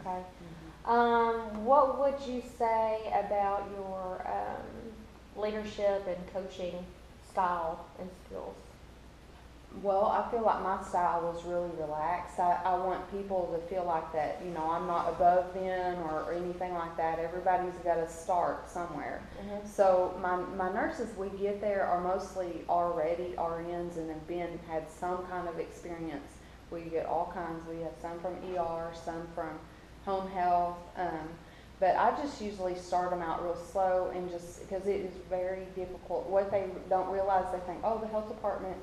Okay. What would you say about your leadership and coaching style and skills? Well, I feel like my style is really relaxed. I want people to feel like that, you know, I'm not above them or anything like that. Everybody's got to start somewhere. Mm-hmm. So my nurses we get there are mostly already RNs and have had some kind of experience. We get all kinds. We have some from ER, some from home health. But I just usually start them out real slow and just because it is very difficult. What they don't realize, they think, oh, the health department,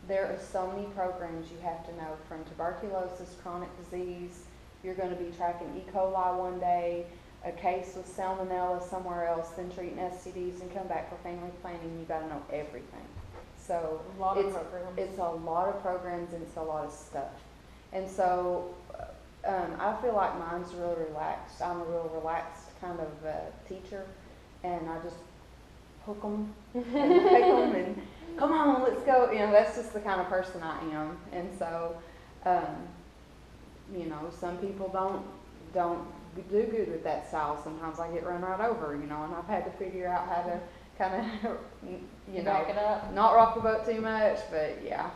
there are so many programs you have to know, from tuberculosis, chronic disease. You're going to be tracking E. coli one day, a case with salmonella somewhere else, then treating STDs and come back for family planning. You got to know everything. So a lot of programs. It's a lot of programs and it's a lot of stuff. And so I feel like mine's real relaxed. I'm a real relaxed kind of teacher, and I just hook them and take them and come on, let's go. You know, that's just the kind of person I am. And so, you know, some people don't do good with that style. Sometimes I get run right over, you know, and I've had to figure out how to kind of, you know, back it up. Not rock the boat too much, but yeah.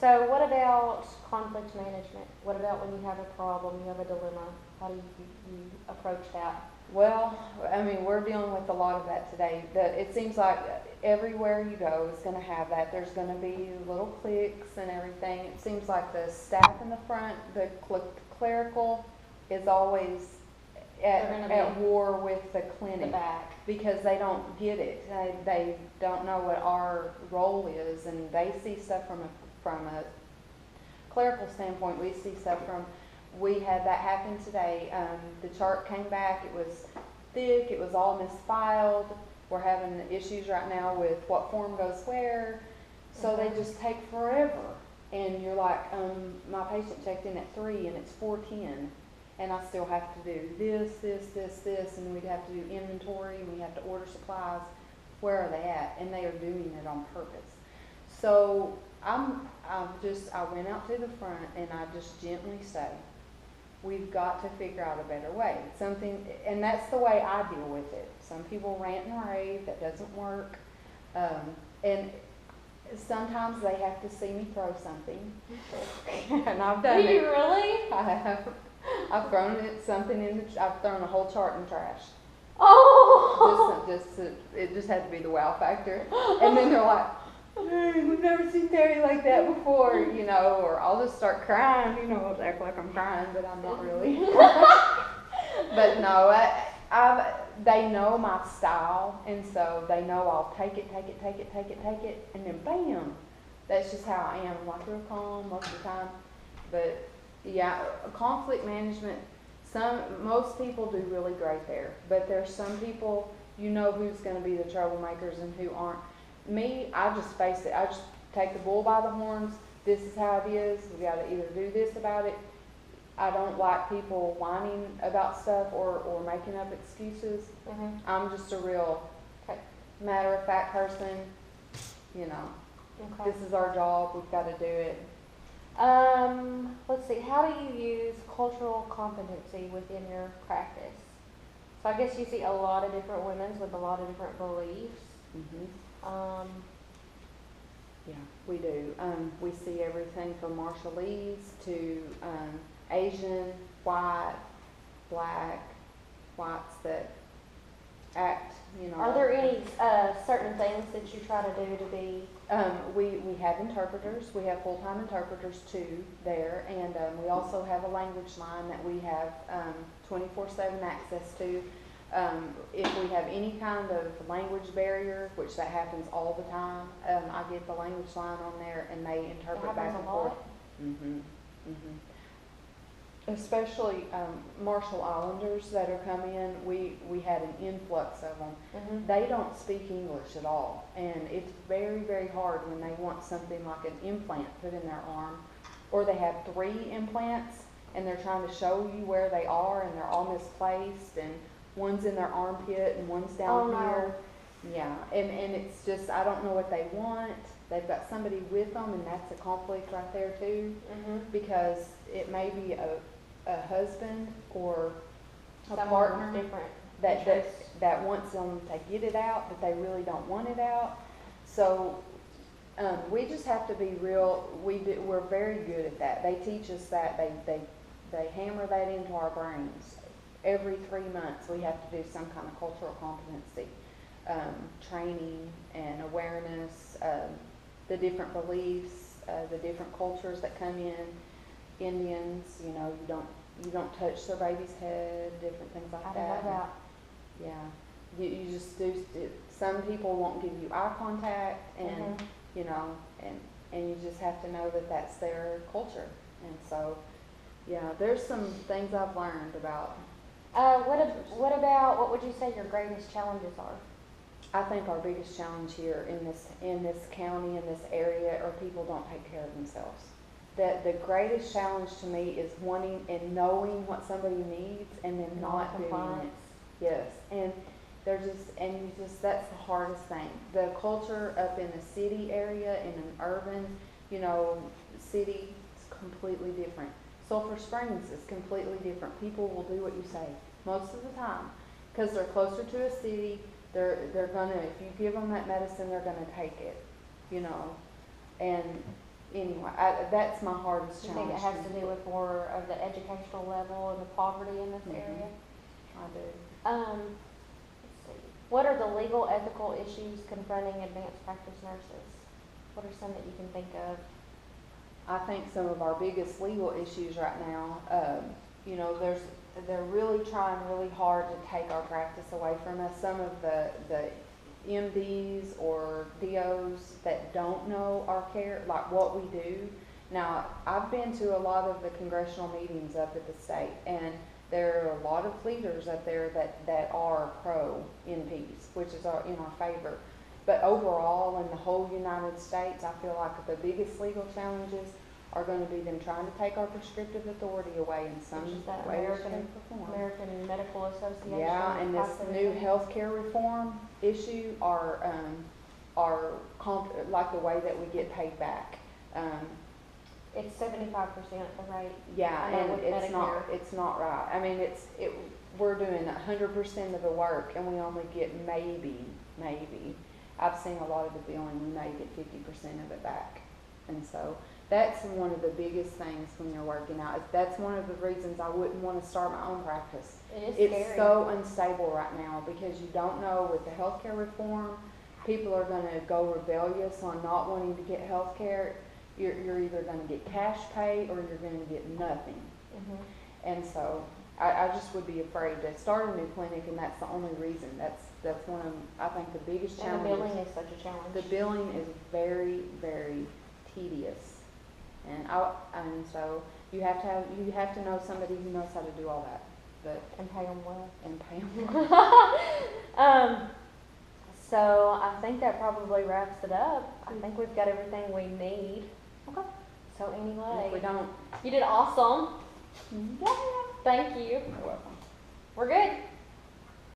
So what about conflict management? What about when you have a problem, you have a dilemma? How do you approach that? Well, I mean, we're dealing with a lot of that today. It seems like everywhere you go is going to have that. There's going to be little cliques and everything. It seems like the staff in the front, the clerical, is always at war with the clinic. The back. Because they don't get it. They don't know what our role is, and they see stuff from a clerical standpoint. We see stuff from. We had that happen today. The chart came back. It was thick. It was all misfiled. We're having issues right now with what form goes where. So they just take forever. And you're like, my patient checked in at 3 and it's 4:10. And I still have to do this. And we'd have to do inventory. And we have to order supplies. Where are they at? And they are doing it on purpose. So I went out to the front and I just gently say, we've got to figure out a better way. And that's the way I deal with it. Some people rant and rave, that doesn't work. And sometimes they have to see me throw something. And I've done it. Do you really? I have. I've thrown I've thrown a whole chart in trash. Oh! It just had to be the wow factor. And then they're like, hey, we've never seen Terry like that before, you know, or I'll just start crying, you know, I'll act like I'm crying, but I'm not really. But no, they know my style, and so they know I'll take it, and then bam, that's just how I am. I'm like real calm most of the time. But yeah, conflict management, most people do really great there, but there's some people, you know who's going to be the troublemakers and who aren't. Me, I just face it. I just take the bull by the horns. This is how it is. We got to either do this about it. I don't like people whining about stuff or making up excuses. Mm-hmm. I'm just a real matter-of-fact person. You know, This is our job. We've got to do it. Let's see. How do you use cultural competency within your practice? So I guess you see a lot of different women with a lot of different beliefs. Mm-hmm. Yeah, we do. We see everything from Marshallese to Asian, white, black, whites that act, you know. Are there any certain things that you try to do to be? We have interpreters. We have full-time interpreters too there, and we also have a language line that we have 24/7 access to. If we have any kind of language barrier, which that happens all the time, I get the language line on there and they interpret back and forth. Mm-hmm. Mm-hmm. Especially Marshall Islanders that are coming in, we had an influx of them. Mm-hmm. They don't speak English at all, and it's very, very hard when they want something like an implant put in their arm, or they have 3 implants and they're trying to show you where they are and they're all misplaced, and one's in their armpit and one's down here. Yeah, and it's just, I don't know what they want. They've got somebody with them, and that's a conflict right there too, mm-hmm. because it may be a husband or a Someone partner different. that interests. wants them to get it out, but they really don't want it out. So we just have to be real. We're very good at that. They teach us that. They hammer that into our brains. Every 3 months we have to do some kind of cultural competency training and awareness, the different beliefs, the different cultures that come in. Indians, you know, you don't touch their baby's head, different things like I that. don't know that. Yeah, you just do. Some people won't give you eye contact, and you know, and you just have to know that that's their culture. And so, yeah, there's some things I've learned about. What about, what would you say your greatest challenges are? I think our biggest challenge here in this county, in this area, are people don't take care of themselves. The greatest challenge to me is wanting and knowing what somebody needs and then not doing it. Yes, and that's the hardest thing. The culture up in the city area, in an urban, you know, city, is completely different. Sulphur Springs is completely different. People will do what you say most of the time because they're closer to a city. They're gonna, if you give them that medicine, they're gonna take it, you know. And anyway, that's my hardest challenge. You think it has to do with more of the educational level and the poverty in this area? I do. Let's see. What are the legal, ethical issues confronting advanced practice nurses? What are some that you can think of? I think some of our biggest legal issues right now, you know, they're really trying really hard to take our practice away from us. Some of the MDs or DOs that don't know our care, like what we do. Now, I've been to a lot of the congressional meetings up at the state, and there are a lot of leaders up there that are pro-NPs, which is in our favor. But overall, in the whole United States, I feel like the biggest legal challenges are going to be them trying to take our prescriptive authority away in some Which is that way, American- shape, or form. American Medical Association. Yeah, and this type of new thing. healthcare reform issue are like the way that we get paid back. It's 75% the rate. Yeah, I know and with it's Medicare. not right. I mean, we're doing 100% of the work, and we only get maybe. I've seen a lot of the billing, we may get 50% of it back, and so that's one of the biggest things when you're working out. That's one of the reasons I wouldn't want to start my own practice. It is It's scary. so unstable right now because you don't know with the healthcare reform, people are going to go rebellious on not wanting to get healthcare. You're either going to get cash pay or you're going to get nothing. Mhm. And so I just would be afraid to start a new clinic, and that's the only reason. That's one of, I think, the biggest And the challenges. billing is such a challenge. The billing is very, very tedious, and so you have to know somebody who knows how to do all that, And pay them well. and pay them. So I think that probably wraps it up. I think we've got everything we need. Okay. So If we anyway, don't, you did awesome. yeah, Thank you. you're welcome. We're good.